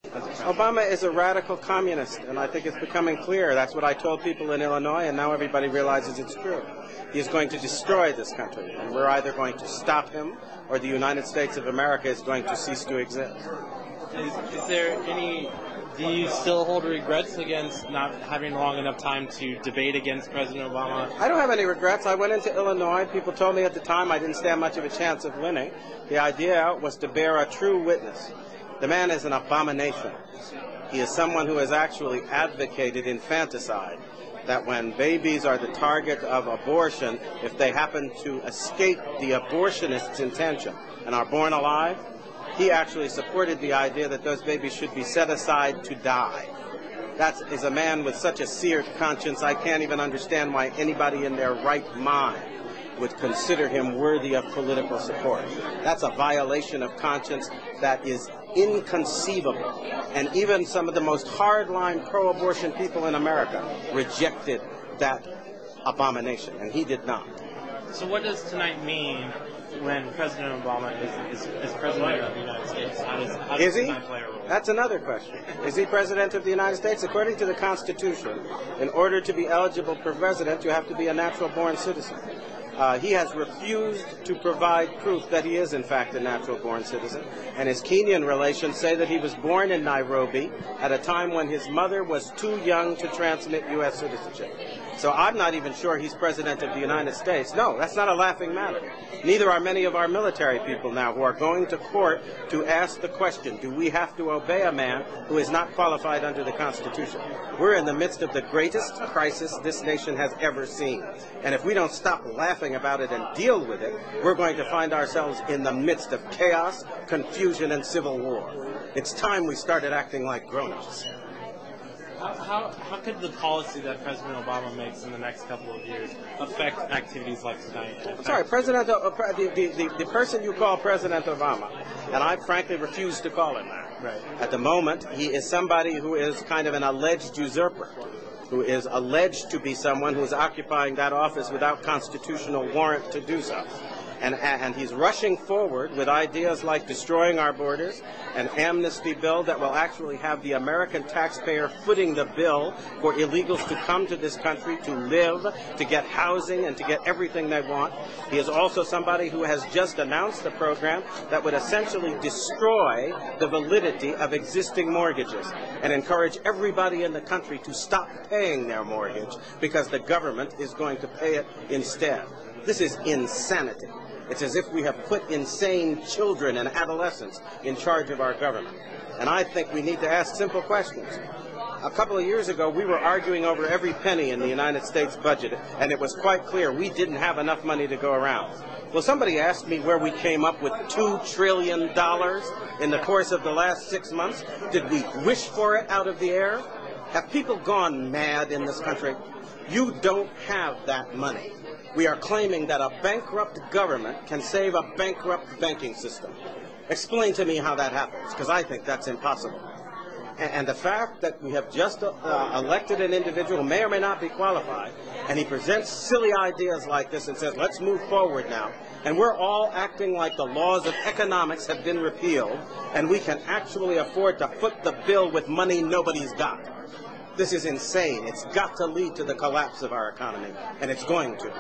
Obama is a radical communist, and I think it's becoming clear. That's what I told people in Illinois, and now everybody realizes it's true. He is going to destroy this country, and we're either going to stop him or the United States of America is going to cease to exist. Is there any... Do you still hold regrets against not having long enough time to debate against President Obama? I don't have any regrets. I went into Illinois. People told me at the time I didn't stand much of a chance of winning. The idea was to bear a true witness. The man is an abomination. He is someone who has actually advocated infanticide, that when babies are the target of abortion, if they happen to escape the abortionist's intention and are born alive, he actually supported the idea that those babies should be set aside to die. That is a man with such a seared conscience, I can't even understand why anybody in their right mind would consider him worthy of political support. That's a violation of conscience that is inconceivable. And even some of the most hardline pro-abortion people in America rejected that abomination, and he did not. So what does tonight mean when President Obama is President of the United States? How does tonight play a role? That's another question. Is he President of the United States? According to the Constitution, in order to be eligible for president, you have to be a natural-born citizen. He has refused to provide proof that he is, in fact, a natural-born citizen. And his Kenyan relations say that he was born in Nairobi at a time when his mother was too young to transmit U.S. citizenship. So I'm not even sure he's President of the United States. No, that's not a laughing matter. Neither are many of our military people now who are going to court to ask the question, do we have to obey a man who is not qualified under the Constitution? We're in the midst of the greatest crisis this nation has ever seen. And if we don't stop laughing about it and deal with it, we're going to find ourselves in the midst of chaos, confusion, and civil war. It's time we started acting like grown-ups. How could the policy that President Obama makes in the next couple of years affect activities like tonight? Sorry, the person you call President Obama, and I frankly refuse to call him that. Right. At the moment, he is somebody who is kind of an alleged usurper, who is alleged to be someone who is occupying that office without constitutional warrant to do so. And he's rushing forward with ideas like destroying our borders, an amnesty bill that will actually have the American taxpayer footing the bill for illegals to come to this country to live, to get housing, and to get everything they want. He is also somebody who has just announced a program that would essentially destroy the validity of existing mortgages and encourage everybody in the country to stop paying their mortgage because the government is going to pay it instead. This is insanity. It's as if we have put insane children and adolescents in charge of our government. And I think we need to ask simple questions. A couple of years ago, we were arguing over every penny in the United States budget, and it was quite clear we didn't have enough money to go around. Well, somebody asked me where we came up with $2 trillion in the course of the last 6 months. Did we wish for it out of the air? Have people gone mad in this country? You don't have that money. We are claiming that a bankrupt government can save a bankrupt banking system. Explain to me how that happens, because I think that's impossible. And the fact that we have just elected an individual who may or may not be qualified, and he presents silly ideas like this and says, let's move forward now, and we're all acting like the laws of economics have been repealed, and we can actually afford to foot the bill with money nobody's got. This is insane. It's got to lead to the collapse of our economy, and it's going to.